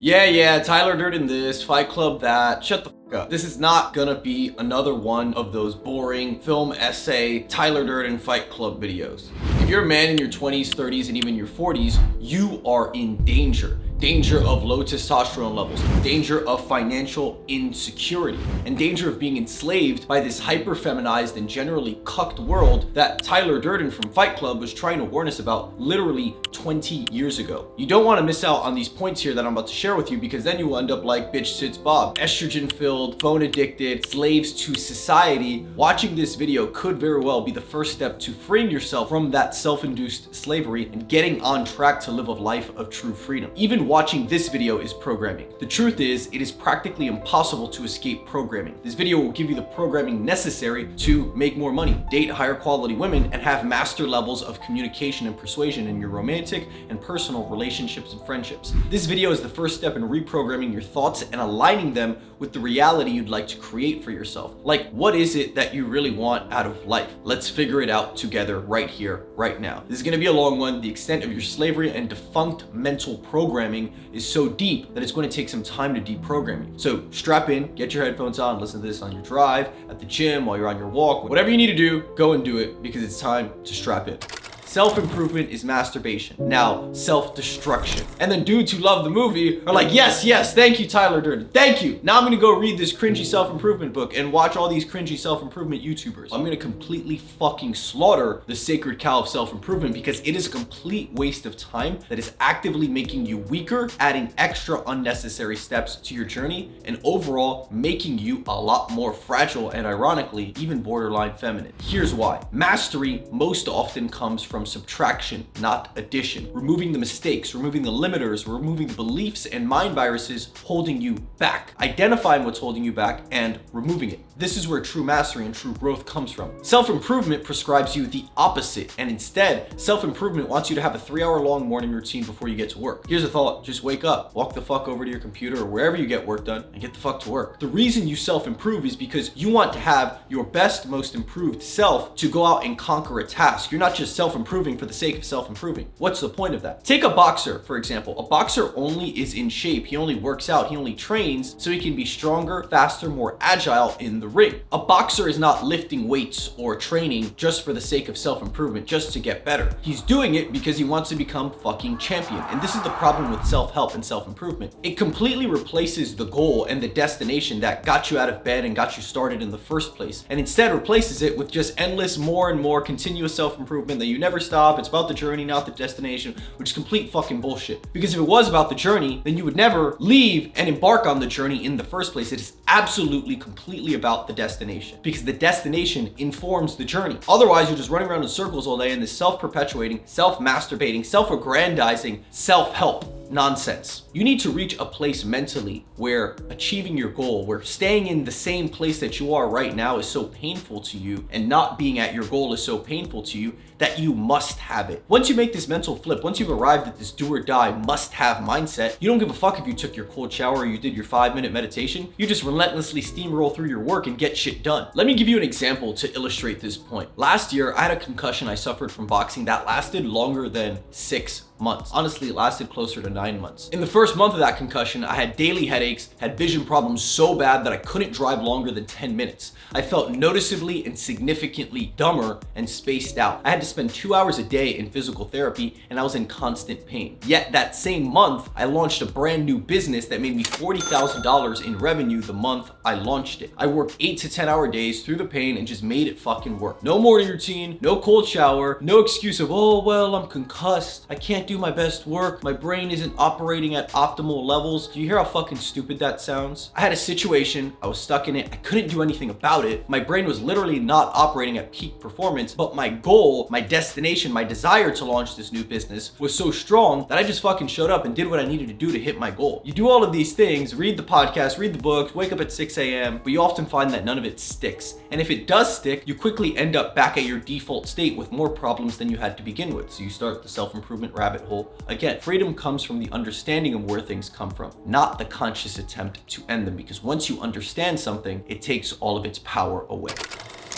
Yeah, Tyler Durden this, Fight Club that, shut the fuck up. This is not gonna be another one of those boring film essay Tyler Durden Fight Club videos. If you're a man in your 20s, 30s, and even your 40s, you are in danger. Danger of low testosterone levels, danger of financial insecurity, and danger of being enslaved by this hyper-feminized and generally cucked world that Tyler Durden from Fight Club was trying to warn us about literally 20 years ago. You don't want to miss out on these points here that I'm about to share with you, because then you will end up like bitch sits Bob, estrogen-filled, phone-addicted, slaves to society. Watching this video could very well be the first step to freeing yourself from that self-induced slavery and getting on track to live a life of true freedom. Even watching this video is programming. The truth is, it is practically impossible to escape programming. This video will give you the programming necessary to make more money, date higher quality women, and have master levels of communication and persuasion in your romantic and personal relationships and friendships. This video is the first step in reprogramming your thoughts and aligning them with the reality you'd like to create for yourself. Like, what is it that you really want out of life? Let's figure it out together right here, right now. This is gonna be a long one. The extent of your slavery and defunct mental programming is so deep that it's going to take some time to deprogram you. So strap in, get your headphones on, listen to this on your drive, at the gym, while you're on your walk, whatever you need to do, go and do it, because it's time to strap in. Self-improvement is masturbation. Now, self-destruction. And then dudes who love the movie are like, yes, thank you, Tyler Durden. Thank you. Now I'm gonna go read this cringy self-improvement book and watch all these cringy self-improvement YouTubers. I'm gonna completely fucking slaughter the sacred cow of self-improvement, because it is a complete waste of time that is actively making you weaker, adding extra unnecessary steps to your journey, and overall making you a lot more fragile and, ironically, even borderline feminine. Here's why. Mastery most often comes from subtraction, not addition. Removing the mistakes, removing the limiters, removing the beliefs and mind viruses holding you back. Identifying what's holding you back and removing it. This is where true mastery and true growth comes from. Self-improvement prescribes you the opposite, and instead, self-improvement wants you to have a 3-hour-long morning routine before you get to work. Here's a thought: just wake up, walk the fuck over to your computer or wherever you get work done, and get the fuck to work. The reason you self-improve is because you want to have your best, most improved self to go out and conquer a task. You're not just self-improving for the sake of self-improving. What's the point of that? Take a boxer, for example. A boxer only is in shape, he only works out, he only trains so he can be stronger, faster, more agile in the ring. A boxer is not lifting weights or training just for the sake of self-improvement, just to get better. He's doing it because he wants to become fucking champion. And this is the problem with self-help and self-improvement. It completely replaces the goal and the destination that got you out of bed and got you started in the first place, and instead replaces it with just endless, more and more continuous self-improvement that you never stop. It's about the journey, not the destination, which is complete fucking bullshit. Because if it was about the journey, then you would never leave and embark on the journey in the first place. It is absolutely, completely about the destination, because the destination informs the journey. Otherwise, you're just running around in circles all day in this self-perpetuating, self-masturbating, self-aggrandizing self-help nonsense. You need to reach a place mentally where achieving your goal, where staying in the same place that you are right now is so painful to you, and not being at your goal is so painful to you, that you must have it. Once you make this mental flip, once you've arrived at this do or die must have mindset, you don't give a fuck if you took your cold shower or you did your 5-minute meditation. You just relentlessly steamroll through your work and get shit done. Let me give you an example to illustrate this point. Last year, I had a concussion I suffered from boxing that lasted longer than 6 months. Honestly, it lasted closer to 9 months. In the first month of that concussion, I had daily headaches, had vision problems so bad that I couldn't drive longer than 10 minutes. I felt noticeably and significantly dumber and spaced out. I had to spend 2 hours a day in physical therapy, and I was in constant pain. Yet that same month, I launched a brand new business that made me $40,000 in revenue the month I launched it. I worked 8 to 10 hour days through the pain and just made it fucking work. No morning routine, no cold shower, no excuse of, oh, well, I'm concussed, I can't do my best work, my brain isn't operating at optimal levels. Do you hear how fucking stupid that sounds? I had a situation, I was stuck in it, I couldn't do anything about it. My brain was literally not operating at peak performance, but my goal, my destination, my desire to launch this new business was so strong that I just fucking showed up and did what I needed to do to hit my goal. You do all of these things, read the podcast, read the books, wake up at 6 a.m., but you often find that none of it sticks. And if it does stick, you quickly end up back at your default state with more problems than you had to begin with. So you start the self-improvement rabbit hole again. Freedom comes from the understanding of where things come from, not the conscious attempt to end them, because once you understand something, it takes all of its power away.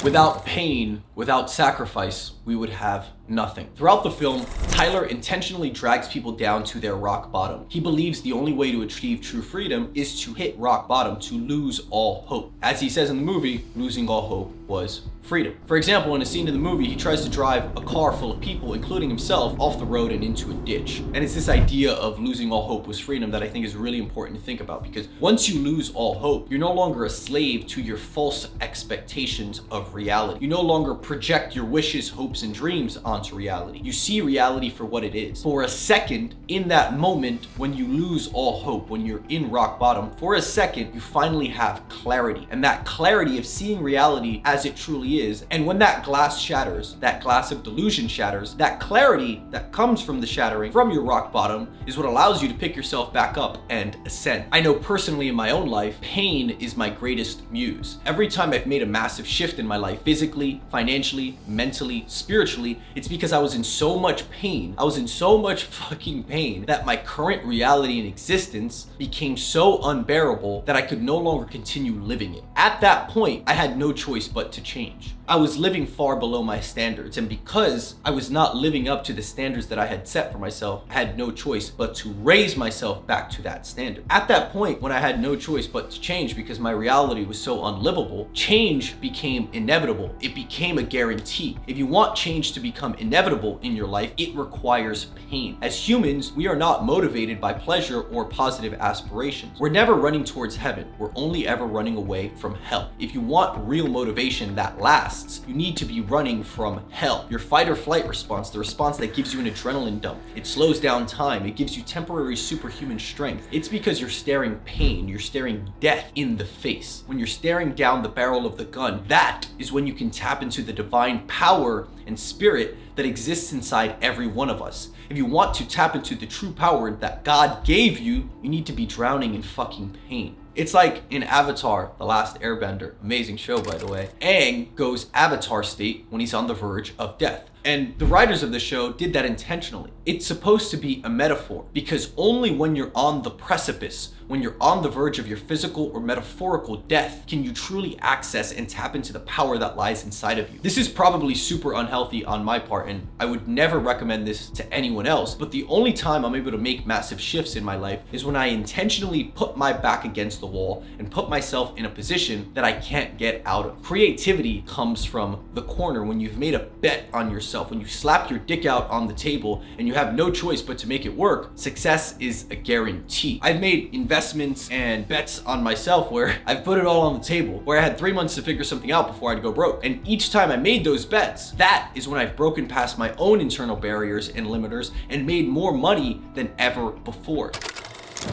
Without pain, without sacrifice, we would have nothing. Throughout the film, Tyler intentionally drags people down to their rock bottom. He believes the only way to achieve true freedom is to hit rock bottom, to lose all hope. As he says in the movie, losing all hope was freedom. For example, in a scene in the movie, he tries to drive a car full of people, including himself, off the road and into a ditch. And it's this idea of losing all hope was freedom that I think is really important to think about, because once you lose all hope, you're no longer a slave to your false expectations of reality. You no longer project your wishes, hopes, and dreams onto reality. You see reality for what it is. For a second, in that moment, when you lose all hope, when you're in rock bottom, for a second, you finally have clarity. And that clarity of seeing reality as it truly is. And when that glass shatters, that glass of delusion shatters, that clarity that comes from the shattering from your rock bottom is what allows you to pick yourself back up and ascend. I know personally in my own life, pain is my greatest muse. Every time I've made a massive shift in my life, physically, financially, mentally, spiritually, it's because I was in so much pain. I was in so much fucking pain that my current reality and existence became so unbearable that I could no longer continue living it. At that point, I had no choice but to change. I was living far below my standards, and because I was not living up to the standards that I had set for myself, I had no choice but to raise myself back to that standard. At that point, when I had no choice but to change because my reality was so unlivable, change became inevitable. It became a guarantee. If you want change to become inevitable in your life, it requires pain. As humans, we are not motivated by pleasure or positive aspirations. We're never running towards heaven. We're only ever running away from hell. If you want real motivation that lasts, you need to be running from hell. Your fight or flight response, the response that gives you an adrenaline dump, it slows down time, it gives you temporary superhuman strength. It's because you're staring pain, you're staring death in the face. When you're staring down the barrel of the gun, that is when you can tap into the divine power and spirit that exists inside every one of us. If you want to tap into the true power that God gave you, you need to be drowning in fucking pain. It's like in Avatar, The Last Airbender, amazing show by the way, Aang goes Avatar state when he's on the verge of death. And the writers of the show did that intentionally. It's supposed to be a metaphor, because only when you're on the precipice, when you're on the verge of your physical or metaphorical death, can you truly access and tap into the power that lies inside of you. This is probably super unhealthy on my part, and I would never recommend this to anyone else, but the only time I'm able to make massive shifts in my life is when I intentionally put my back against the wall and put myself in a position that I can't get out of. Creativity comes from the corner when you've made a bet on yourself, when you slap your dick out on the table and you have no choice but to make it work. Success is a guarantee. I've made investments and bets on myself where I've put it all on the table, where I had 3 months to figure something out before I'd go broke. And each time I made those bets, that is when I've broken past my own internal barriers and limiters and made more money than ever before.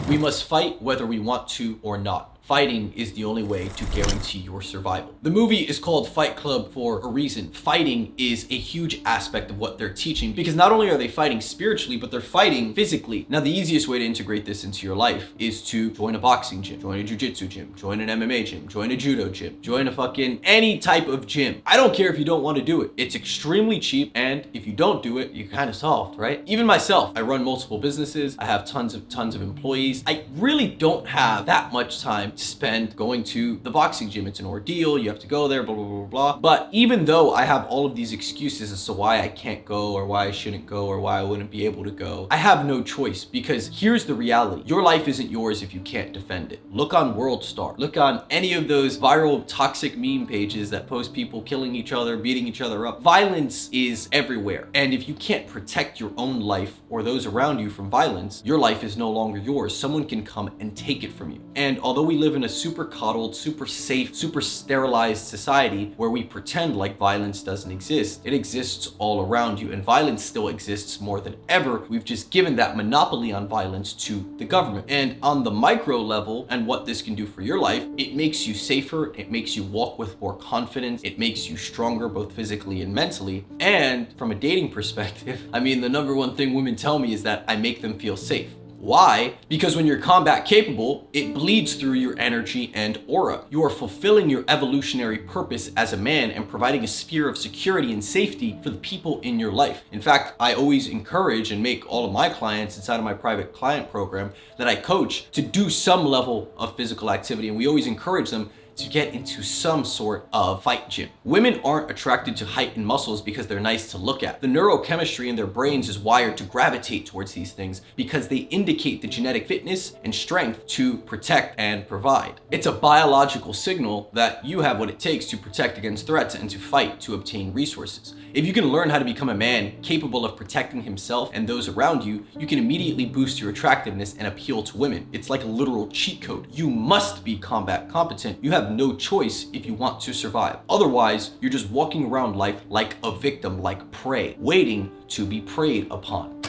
We must fight whether we want to or not. Fighting is the only way to guarantee your survival. The movie is called Fight Club for a reason. Fighting is a huge aspect of what they're teaching, because not only are they fighting spiritually, but they're fighting physically. Now, the easiest way to integrate this into your life is to join a boxing gym, join a jiu-jitsu gym, join an MMA gym, join a judo gym, join a fucking any type of gym. I don't care if you don't want to do it. It's extremely cheap, and if you don't do it, you're kind of soft, right? Even myself, I run multiple businesses. I have tons of employees. I really don't have that much time spend going to the boxing gym. It's an ordeal. You have to go there, blah, blah, blah, blah. But even though I have all of these excuses as to why I can't go or why I shouldn't go or why I wouldn't be able to go, I have no choice, because here's the reality. Your life isn't yours if you can't defend it. Look on World Star. Look on any of those viral toxic meme pages that post people killing each other, beating each other up. Violence is everywhere. And if you can't protect your own life or those around you from violence, your life is no longer yours. Someone can come and take it from you. And although we live in a super coddled, super safe, super sterilized society where we pretend like violence doesn't exist, it exists all around you, and violence still exists more than ever. We've just given that monopoly on violence to the government. And on the micro level, and what this can do for your life, it makes you safer, it makes you walk with more confidence, it makes you stronger both physically and mentally. And from a dating perspective, I mean, the number one thing women tell me is that I make them feel safe. Why? Because when you're combat capable, it bleeds through your energy and aura. You are fulfilling your evolutionary purpose as a man and providing a sphere of security and safety for the people in your life. In fact, I always encourage and make all of my clients inside of my private client program that I coach to do some level of physical activity, and we always encourage them to get into some sort of fight gym. Women aren't attracted to height and muscles because they're nice to look at. The neurochemistry in their brains is wired to gravitate towards these things because they indicate the genetic fitness and strength to protect and provide. It's a biological signal that you have what it takes to protect against threats and to fight to obtain resources. If you can learn how to become a man capable of protecting himself and those around you, you can immediately boost your attractiveness and appeal to women. It's like a literal cheat code. You must be combat competent. You have no choice if you want to survive. Otherwise, you're just walking around life like a victim, like prey, waiting to be preyed upon.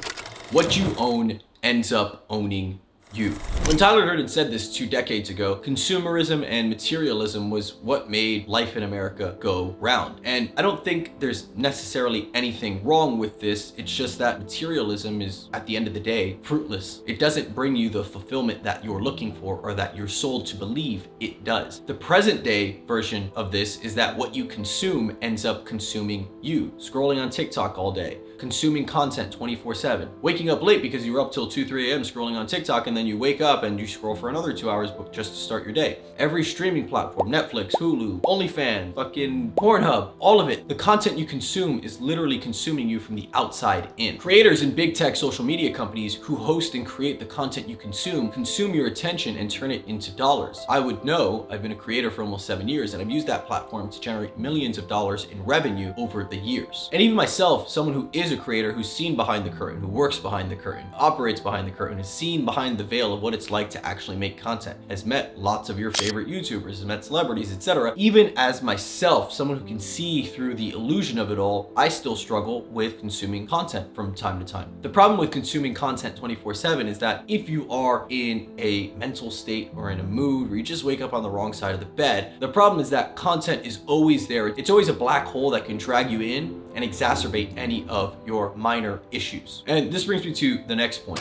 What you own ends up owning you. When Tyler Durden said this 2 decades ago, consumerism and materialism was what made life in America go round. And I don't think there's necessarily anything wrong with this. It's just that materialism is, at the end of the day, fruitless. It doesn't bring you the fulfillment that you're looking for or that you're sold to believe it does. The present day version of this is that what you consume ends up consuming you. Scrolling on TikTok all day, consuming content 24/7, waking up late because you were up till 2, 3 a.m. scrolling on TikTok, and then you wake up and you scroll for another 2 hours just to start your day. Every streaming platform, Netflix, Hulu, OnlyFans, fucking Pornhub, all of it. The content you consume is literally consuming you from the outside in. Creators and big tech social media companies who host and create the content you consume your attention and turn it into dollars. I would know, I've been a creator for almost 7 years and I've used that platform to generate millions of dollars in revenue over the years. And even myself, someone who is a creator who's seen behind the curtain, who works behind the curtain, operates behind the curtain, has seen behind the veil of what it's like to actually make content, has met lots of your favorite YouTubers, has met celebrities, etc. Even as myself, someone who can see through the illusion of it all, I still struggle with consuming content from time to time. The problem with consuming content 24/7 is that if you are in a mental state or in a mood where you just wake up on the wrong side of the bed, the problem is that content is always there. It's always a black hole that can drag you in and exacerbate any of your minor issues. And this brings me to the next point.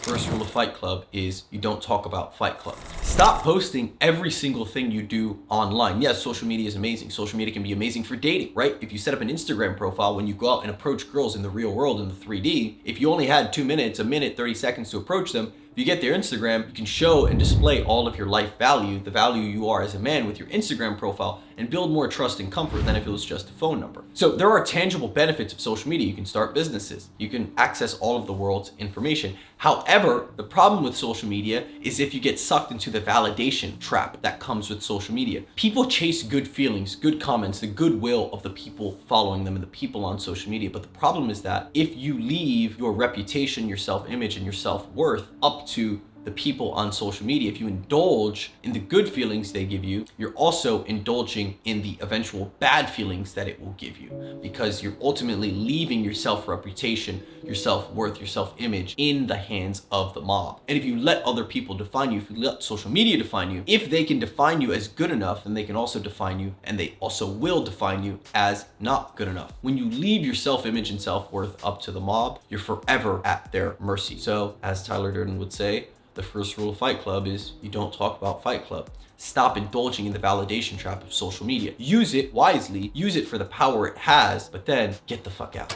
First rule of Fight Club is you don't talk about Fight Club. Stop posting every single thing you do online. Yes, social media is amazing. Social media can be amazing for dating, right? If you set up an Instagram profile when you go out and approach girls in the real world in the 3D, if you only had 2 minutes, a minute, 30 seconds to approach them, if you get their Instagram, you can show and display all of your life value, the value you are as a man with your Instagram profile, and build more trust and comfort than if it was just a phone number. So there are tangible benefits of social media. You can start businesses. You can access all of the world's information. However, the problem with social media is if you get sucked into the validation trap that comes with social media. People chase good feelings, good comments, the goodwill of the people following them and the people on social media. But the problem is that if you leave your reputation, your self-image, and your self-worth up to the people on social media, if you indulge in the good feelings they give you, you're also indulging in the eventual bad feelings that it will give you, because you're ultimately leaving your self-reputation, your self-worth, your self-image in the hands of the mob. And if you let other people define you, if you let social media define you, if they can define you as good enough, then they can also define you, and they also will define you as not good enough. When you leave your self-image and self-worth up to the mob, you're forever at their mercy. So, as Tyler Durden would say, the first rule of Fight Club is you don't talk about Fight Club. Stop indulging in the validation trap of social media. Use it wisely, use it for the power it has, but then get the fuck out.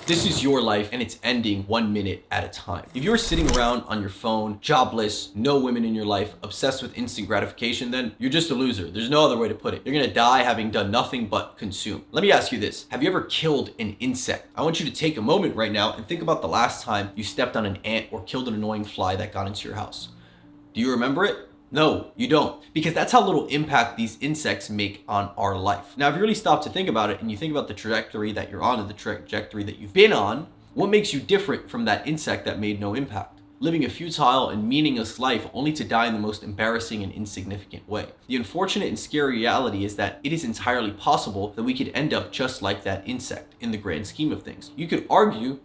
This is your life and it's ending 1 minute at a time. If you're sitting around on your phone, jobless, no women in your life, obsessed with instant gratification, then you're just a loser. There's no other way to put it. You're gonna die having done nothing but consume. Let me ask you this. Have you ever killed an insect? I want you to take a moment right now and think about the last time you stepped on an ant or killed an annoying fly that got into your house. Do you remember it? No, you don't. Because that's how little impact these insects make on our life. Now, if you really stop to think about it and you think about the trajectory that you're on and the trajectory that you've been on, what makes you different from that insect that made no impact? Living a futile and meaningless life only to die in the most embarrassing and insignificant way. The unfortunate and scary reality is that it is entirely possible that we could end up just like that insect in the grand scheme of things. You could argue,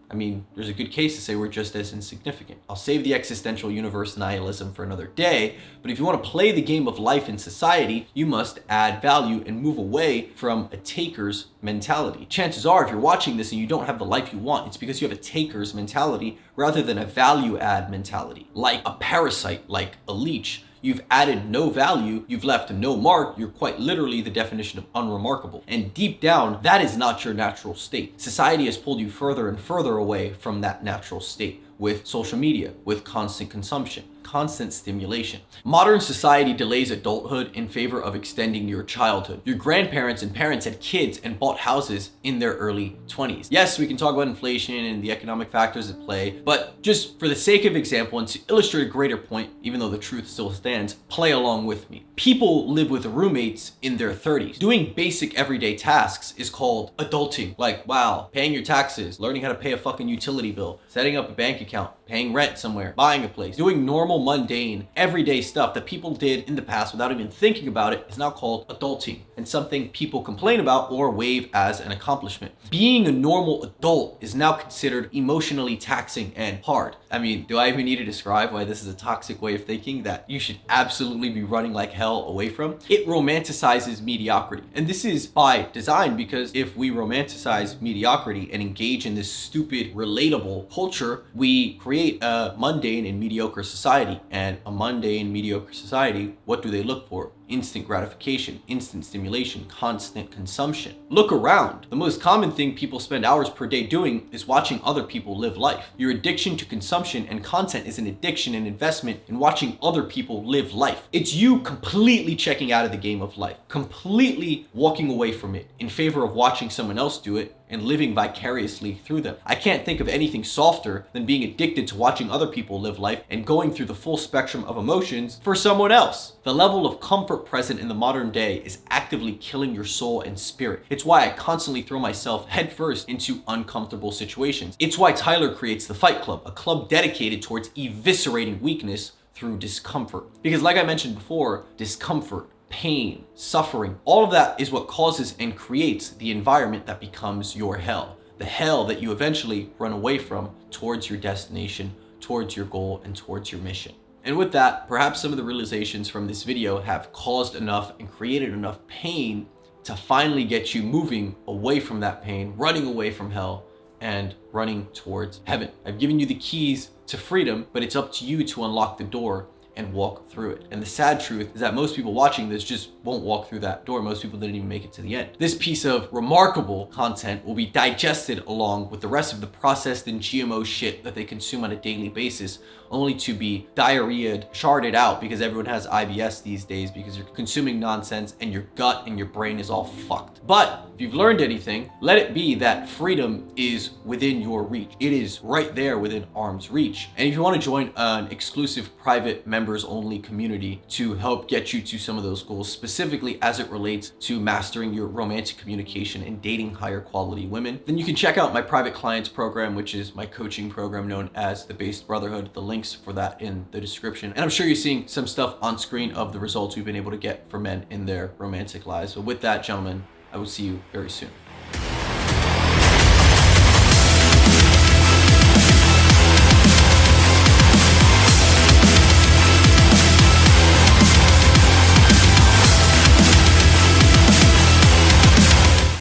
there's a good case to say we're just as insignificant. I'll save the existential universe nihilism for another day, but if you want to play the game of life in society, you must add value and move away from a taker's mentality. Chances are, if you're watching this and you don't have the life you want, it's because you have a taker's mentality rather than a value add mentality. Like a parasite, like a leech. You've added no value, you've left no mark, you're quite literally the definition of unremarkable. And deep down, that is not your natural state. Society has pulled you further and further away from that natural state with social media, with constant consumption. constant stimulation. Modern society delays adulthood in favor of extending your childhood. Your grandparents and parents had kids and bought houses in their early 20s. Yes, we can talk about inflation and the economic factors at play, but just for the sake of example and to illustrate a greater point, even though the truth still stands, play along with me. People live with roommates in their 30s. Doing basic everyday tasks is called adulting. Like, wow, paying your taxes, learning how to pay a fucking utility bill, setting up a bank account, paying rent somewhere, buying a place, doing normal, mundane, everyday stuff that people did in the past without even thinking about it is now called adulting, and something people complain about or wave as an accomplishment. Being a normal adult is now considered emotionally taxing and hard. I mean, do I even need to describe why this is a toxic way of thinking that you should absolutely be running like hell away from? It romanticizes mediocrity. And this is by design, because if we romanticize mediocrity and engage in this stupid, relatable culture, we create a mundane and mediocre society. And a mundane, mediocre society, what do they look for? Instant gratification, instant stimulation, constant consumption. Look around. The most common thing people spend hours per day doing is watching other people live life. Your addiction to consumption and content is an addiction and investment in watching other people live life. It's you completely checking out of the game of life, completely walking away from it in favor of watching someone else do it and living vicariously through them. I can't think of anything softer than being addicted to watching other people live life and going through the full spectrum of emotions for someone else. The level of comfort present in the modern day is actively killing your soul and spirit. It's why I constantly throw myself headfirst into uncomfortable situations. It's why Tyler creates the Fight Club, a club dedicated towards eviscerating weakness through discomfort. Because like I mentioned before, discomfort, pain, suffering, all of that is what causes and creates the environment that becomes your hell. The hell that you eventually run away from towards your destination, towards your goal, and towards your mission. And with that, perhaps some of the realizations from this video have caused enough and created enough pain to finally get you moving away from that pain, running away from hell, and running towards heaven. I've given you the keys to freedom, but it's up to you to unlock the door and walk through it. And the sad truth is that most people watching this just won't walk through that door. Most people didn't even make it to the end. This piece of remarkable content will be digested along with the rest of the processed and GMO shit that they consume on a daily basis, only to be diarrheaed, charted out, because everyone has IBS these days because you're consuming nonsense and your gut and your brain is all fucked. But if you've learned anything, let it be that freedom is within your reach. It is right there within arm's reach. And if you want to join an exclusive private members only community to help get you to some of those goals, specifically as it relates to mastering your romantic communication and dating higher quality women, then you can check out my private clients program, which is my coaching program known as the Based Brotherhood. The links for that in the description. And I'm sure you're seeing some stuff on screen of the results we've been able to get for men in their romantic lives. But with that, gentlemen, I will see you very soon.